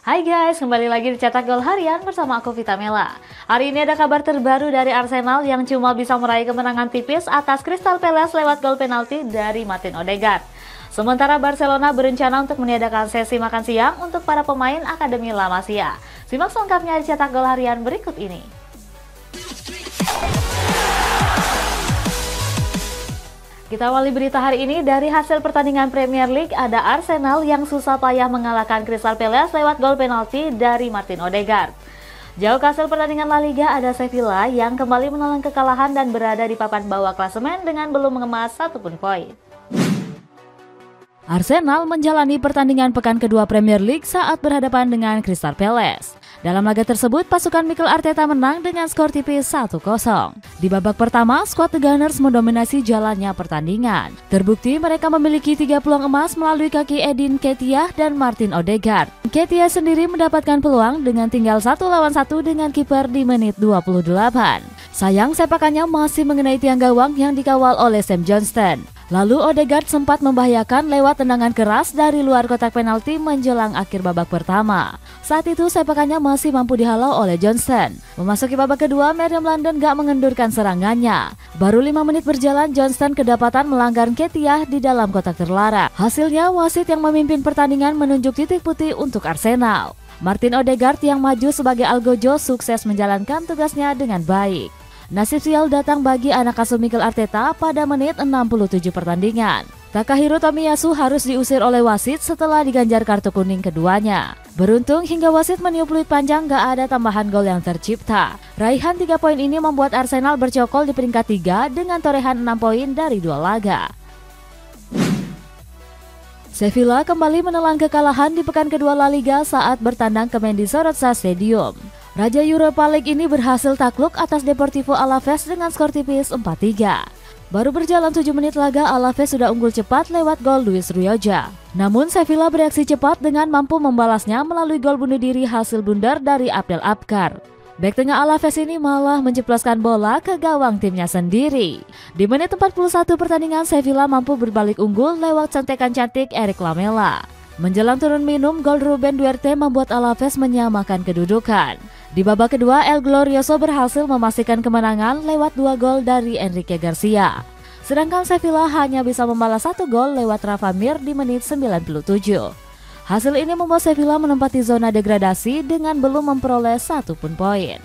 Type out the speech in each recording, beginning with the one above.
Hai guys, kembali lagi di Cetak Gol Harian bersama aku Vita Mela. Hari ini ada kabar terbaru dari Arsenal yang cuma bisa meraih kemenangan tipis atas Crystal Palace lewat gol penalti dari Martin Odegaard. Sementara Barcelona berencana untuk meniadakan sesi makan siang untuk para pemain Akademi La Masia. Simak selengkapnya di Cetak Gol Harian berikut ini. Kita awali berita hari ini dari hasil pertandingan Premier League. Ada Arsenal yang susah payah mengalahkan Crystal Palace lewat gol penalti dari Martin Odegaard. Jauh ke hasil pertandingan La Liga, ada Sevilla yang kembali menelan kekalahan dan berada di papan bawah klasemen dengan belum mengemas satupun poin. Arsenal menjalani pertandingan pekan kedua Premier League saat berhadapan dengan Crystal Palace. Dalam laga tersebut, pasukan Mikel Arteta menang dengan skor tipis 1-0. Di babak pertama, skuad The Gunners mendominasi jalannya pertandingan. Terbukti mereka memiliki 3 peluang emas melalui kaki Edin Nketiah dan Martin Odegaard. Nketiah sendiri mendapatkan peluang dengan tinggal 1 lawan 1 dengan kiper di menit 28. Sayang, sepakannya masih mengenai tiang gawang yang dikawal oleh Sam Johnstone. Lalu Odegaard sempat membahayakan lewat tendangan keras dari luar kotak penalti menjelang akhir babak pertama. Saat itu sepakannya masih mampu dihalau oleh Johnstone. Memasuki babak kedua, Meriam London gak mengendurkan serangannya. Baru 5 menit berjalan, Johnstone kedapatan melanggar Nketiah di dalam kotak terlarang. Hasilnya, wasit yang memimpin pertandingan menunjuk titik putih untuk Arsenal. Martin Odegaard yang maju sebagai algojo sukses menjalankan tugasnya dengan baik. Nasib sial datang bagi anak asuh Mikel Arteta pada menit 67 pertandingan. Takahiro Tomiyasu harus diusir oleh wasit setelah diganjar kartu kuning keduanya. Beruntung hingga wasit meniup peluit panjang gak ada tambahan gol yang tercipta. Raihan 3 poin ini membuat Arsenal bercokol di peringkat 3 dengan torehan 6 poin dari 2 laga. Sevilla kembali menelan kekalahan di pekan kedua La Liga saat bertandang ke Mendizorroza Stadium. Raja Europa League ini berhasil takluk atas Deportivo Alaves dengan skor tipis 4-3. Baru berjalan 7 menit laga, Alaves sudah unggul cepat lewat gol Luis Rioja. Namun Sevilla bereaksi cepat dengan mampu membalasnya melalui gol bunuh diri hasil blunder dari Abdel Abkar. Bek tengah Alaves ini malah menjeploskan bola ke gawang timnya sendiri. Di menit 41 pertandingan, Sevilla mampu berbalik unggul lewat centekan cantik Eric Lamela. Menjelang turun minum, gol Ruben Duarte membuat Alaves menyamakan kedudukan. Di babak kedua, El Glorioso berhasil memastikan kemenangan lewat 2 gol dari Enrique Garcia. Sedangkan Sevilla hanya bisa membalas 1 gol lewat Rafa Mir di menit 97. Hasil ini membuat Sevilla menempati zona degradasi dengan belum memperoleh 1 pun poin.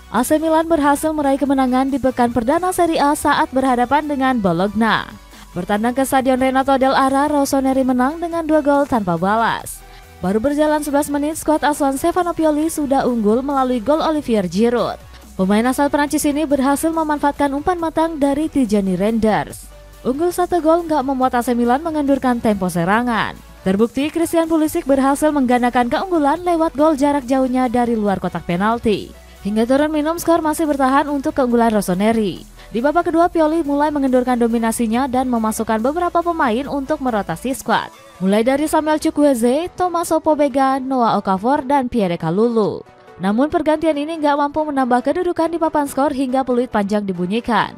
AC Milan berhasil meraih kemenangan di pekan perdana Serie A saat berhadapan dengan Bologna. Bertandang ke Stadion Renato Dell'Ara, Rossoneri menang dengan 2 gol tanpa balas. Baru berjalan 11 menit, skuad asuhan Stefano Pioli sudah unggul melalui gol Olivier Giroud. Pemain asal Prancis ini berhasil memanfaatkan umpan matang dari Tijani Reinders. Unggul 1 gol nggak membuat AC Milan mengendurkan tempo serangan. Terbukti Christian Pulisic berhasil menggandakan keunggulan lewat gol jarak jauhnya dari luar kotak penalti. Hingga turun minum, skor masih bertahan untuk keunggulan Rossoneri. Di babak kedua, Pioli mulai mengendurkan dominasinya dan memasukkan beberapa pemain untuk merotasi skuad. Mulai dari Samuel Chukwueze, Tommaso Pobega, Noah Okafor, dan Pierre Kalulu. Namun pergantian ini nggak mampu menambah kedudukan di papan skor hingga peluit panjang dibunyikan.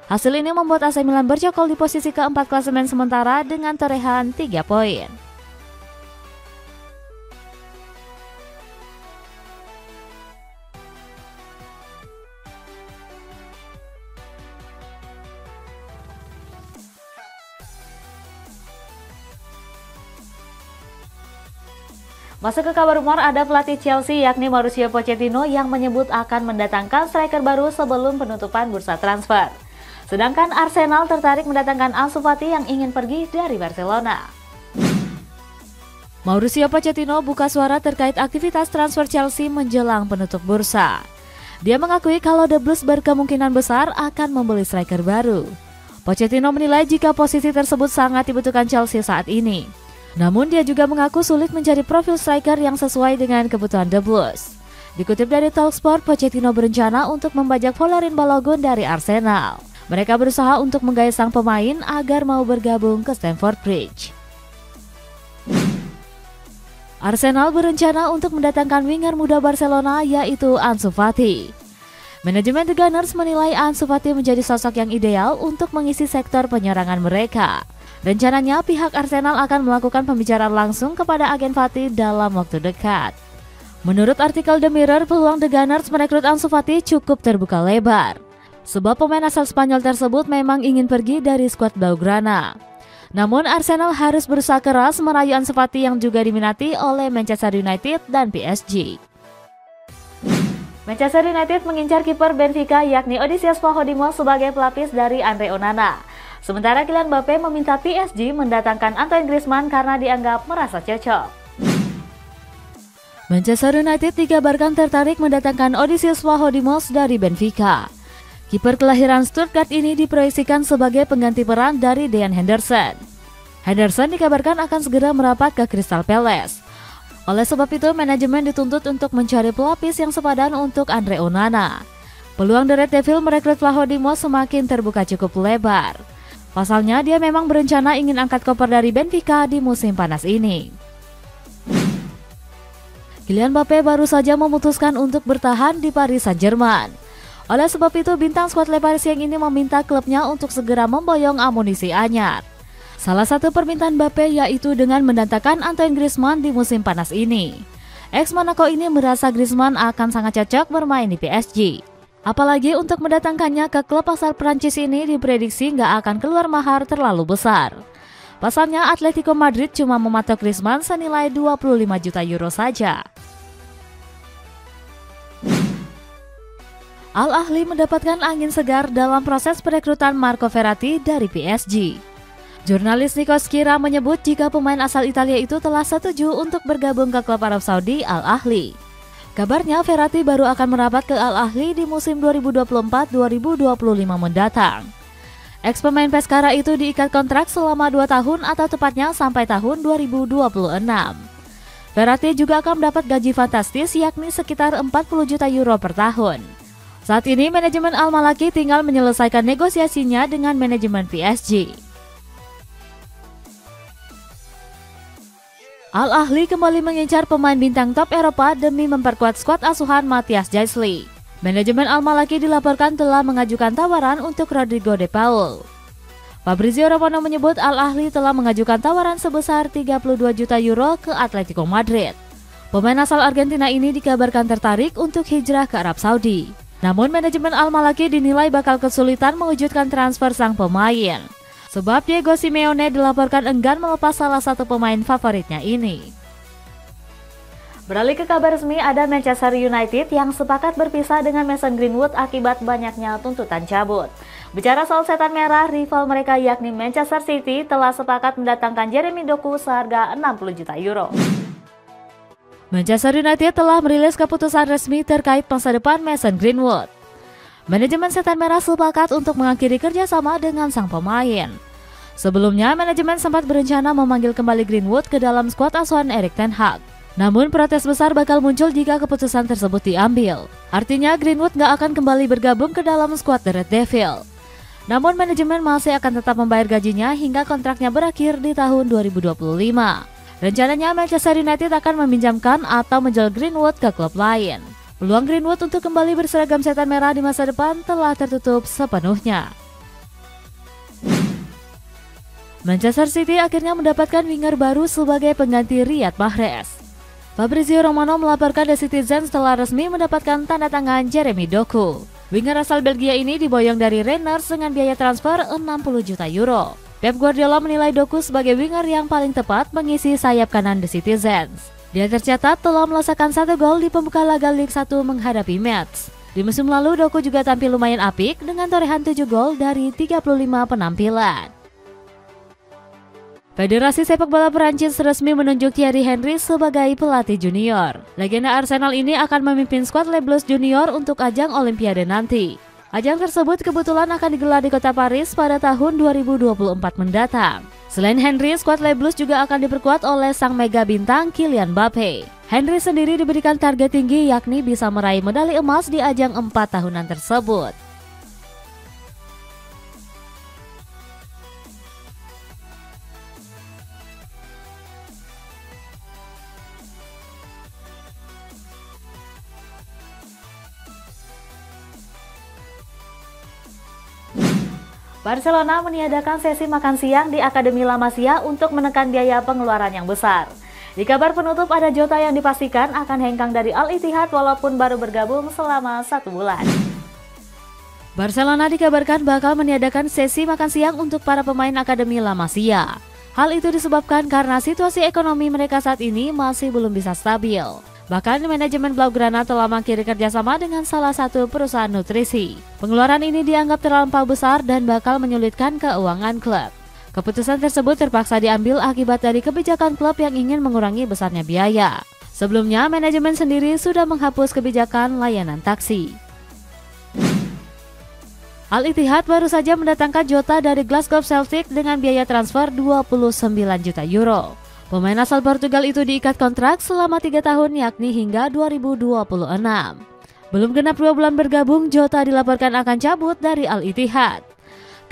Hasil ini membuat AC Milan bercokol di posisi keempat klasemen sementara dengan torehan 3 poin. Masuk ke kabar rumor, ada pelatih Chelsea yakni Mauricio Pochettino yang menyebut akan mendatangkan striker baru sebelum penutupan bursa transfer. Sedangkan Arsenal tertarik mendatangkan Ansu Fati yang ingin pergi dari Barcelona. Mauricio Pochettino buka suara terkait aktivitas transfer Chelsea menjelang penutup bursa. Dia mengakui kalau The Blues berkemungkinan besar akan membeli striker baru. Pochettino menilai jika posisi tersebut sangat dibutuhkan Chelsea saat ini. Namun dia juga mengaku sulit mencari profil striker yang sesuai dengan kebutuhan The Blues. Dikutip dari Talksport, Pochettino berencana untuk membajak Folarin Balogun dari Arsenal. Mereka berusaha untuk menggait sang pemain agar mau bergabung ke Stamford Bridge. Arsenal berencana untuk mendatangkan winger muda Barcelona yaitu Ansu Fati. Manajemen The Gunners menilai Ansu Fati menjadi sosok yang ideal untuk mengisi sektor penyerangan mereka. Rencananya pihak Arsenal akan melakukan pembicaraan langsung kepada agen Fati dalam waktu dekat. Menurut artikel The Mirror, peluang The Gunners merekrut Ansu Fati cukup terbuka lebar. Sebab pemain asal Spanyol tersebut memang ingin pergi dari skuad Blaugrana. Namun Arsenal harus berusaha keras merayu Ansu Fati yang juga diminati oleh Manchester United dan PSG. Manchester United mengincar kiper Benfica yakni Odysseas Pahodimos sebagai pelapis dari Andre Onana. Sementara Kylian Mbappe meminta PSG mendatangkan Antoine Griezmann karena dianggap merasa cocok. Manchester United dikabarkan tertarik mendatangkan Odysseas Pahodimos dari Benfica. Kiper kelahiran Stuttgart ini diproyeksikan sebagai pengganti peran dari Dean Henderson. Henderson dikabarkan akan segera merapat ke Crystal Palace. Oleh sebab itu, manajemen dituntut untuk mencari pelapis yang sepadan untuk Andre Onana. Peluang The Red Devil merekrut Pahodimos semakin terbuka cukup lebar. Pasalnya, dia memang berencana ingin angkat koper dari Benfica di musim panas ini. Kylian Mbappe baru saja memutuskan untuk bertahan di Paris Saint-Germain. Oleh sebab itu, bintang skuad Le Parisien ini meminta klubnya untuk segera memboyong amunisi anyar. Salah satu permintaan Mbappe yaitu dengan mendatangkan Antoine Griezmann di musim panas ini. Ex Monaco ini merasa Griezmann akan sangat cocok bermain di PSG. Apalagi untuk mendatangkannya ke klub asal Prancis ini diprediksi nggak akan keluar mahar terlalu besar. Pasalnya Atletico Madrid cuma mematok Griezmann senilai 25 juta euro saja. Al Ahly mendapatkan angin segar dalam proses perekrutan Marco Verratti dari PSG. Jurnalis Nikos Kira menyebut jika pemain asal Italia itu telah setuju untuk bergabung ke klub Arab Saudi Al Ahly. Kabarnya Verratti baru akan merapat ke Al Ahly di musim 2024-2025 mendatang. Ex pemain Pescara itu diikat kontrak selama 2 tahun atau tepatnya sampai tahun 2026. Verratti juga akan mendapat gaji fantastis yakni sekitar 40 juta euro per tahun. Saat ini manajemen Al Malaki tinggal menyelesaikan negosiasinya dengan manajemen PSG. Al Ahly kembali mengincar pemain bintang top Eropa demi memperkuat skuad asuhan Matthias Gisli. Manajemen Al Malaki dilaporkan telah mengajukan tawaran untuk Rodrigo De Paul. Fabrizio Romano menyebut Al Ahly telah mengajukan tawaran sebesar 32 juta euro ke Atletico Madrid. Pemain asal Argentina ini dikabarkan tertarik untuk hijrah ke Arab Saudi. Namun manajemen Al Malaki dinilai bakal kesulitan mewujudkan transfer sang pemain. Sebab Diego Simeone dilaporkan enggan melepas salah satu pemain favoritnya ini. Beralih ke kabar resmi, ada Manchester United yang sepakat berpisah dengan Mason Greenwood akibat banyaknya tuntutan cabut. Bicara soal setan merah, rival mereka yakni Manchester City telah sepakat mendatangkan Jeremy Doku seharga 60 juta euro. Manchester United telah merilis keputusan resmi terkait masa depan Mason Greenwood. Manajemen setan merah sepakat untuk mengakhiri kerjasama dengan sang pemain. Sebelumnya, manajemen sempat berencana memanggil kembali Greenwood ke dalam skuad asuhan Erik ten Hag. Namun protes besar bakal muncul jika keputusan tersebut diambil. Artinya Greenwood nggak akan kembali bergabung ke dalam skuad The Red Devil. Namun manajemen masih akan tetap membayar gajinya hingga kontraknya berakhir di tahun 2025. Rencananya Manchester United akan meminjamkan atau menjual Greenwood ke klub lain. Peluang Greenwood untuk kembali berseragam setan merah di masa depan telah tertutup sepenuhnya. Manchester City akhirnya mendapatkan winger baru sebagai pengganti Riyad Mahrez. Fabrizio Romano melaporkan The Citizen setelah resmi mendapatkan tanda tangan Jeremy Doku. Winger asal Belgia ini diboyong dari Rangers dengan biaya transfer 60 juta euro. Pep Guardiola menilai Doku sebagai winger yang paling tepat mengisi sayap kanan The Citizens. Dia tercatat telah melesakan 1 gol di pembuka laga Liga 1 menghadapi Metz. Di musim lalu, Doku juga tampil lumayan apik dengan torehan 7 gol dari 35 penampilan. Federasi Sepak Bola Perancis resmi menunjuk Thierry Henry sebagai pelatih junior. Legenda Arsenal ini akan memimpin skuad Les Bleus Junior untuk ajang Olimpiade nanti. Ajang tersebut kebetulan akan digelar di kota Paris pada tahun 2024 mendatang. Selain Henry, skuad Les Bleus juga akan diperkuat oleh sang mega bintang Kylian Mbappe. Henry sendiri diberikan target tinggi yakni bisa meraih medali emas di ajang 4 tahunan tersebut. Barcelona meniadakan sesi makan siang di Akademi La Masia untuk menekan biaya pengeluaran yang besar. Di kabar penutup ada Jota yang dipastikan akan hengkang dari Al Ittihad walaupun baru bergabung selama 1 bulan. Barcelona dikabarkan bakal meniadakan sesi makan siang untuk para pemain Akademi La Masia. Hal itu disebabkan karena situasi ekonomi mereka saat ini masih belum bisa stabil. Bahkan manajemen Blaugrana telah mengakhiri kerjasama dengan salah satu perusahaan nutrisi. Pengeluaran ini dianggap terlampau besar dan bakal menyulitkan keuangan klub. Keputusan tersebut terpaksa diambil akibat dari kebijakan klub yang ingin mengurangi besarnya biaya. Sebelumnya, manajemen sendiri sudah menghapus kebijakan layanan taksi. Al Ittihad baru saja mendatangkan Jota dari Glasgow Celtic dengan biaya transfer 29 juta euro. Pemain asal Portugal itu diikat kontrak selama 3 tahun yakni hingga 2026. Belum genap 2 bulan bergabung, Jota dilaporkan akan cabut dari Al Ittihad.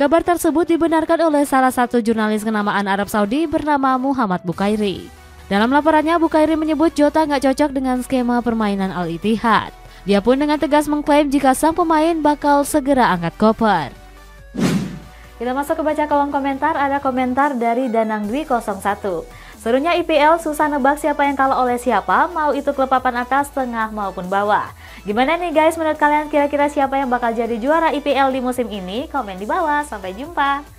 Kabar tersebut dibenarkan oleh salah satu jurnalis kenamaan Arab Saudi bernama Muhammad Bukairi. Dalam laporannya, Bukairi menyebut Jota nggak cocok dengan skema permainan Al Ittihad. Dia pun dengan tegas mengklaim jika sang pemain bakal segera angkat koper. Kita masuk ke baca kolom komentar, ada komentar dari Danang Dwi 01. Serunya IPL susah nebak siapa yang kalah oleh siapa, mau itu klub papan atas, tengah maupun bawah. Gimana nih guys, menurut kalian kira-kira siapa yang bakal jadi juara IPL di musim ini? Komen di bawah, sampai jumpa.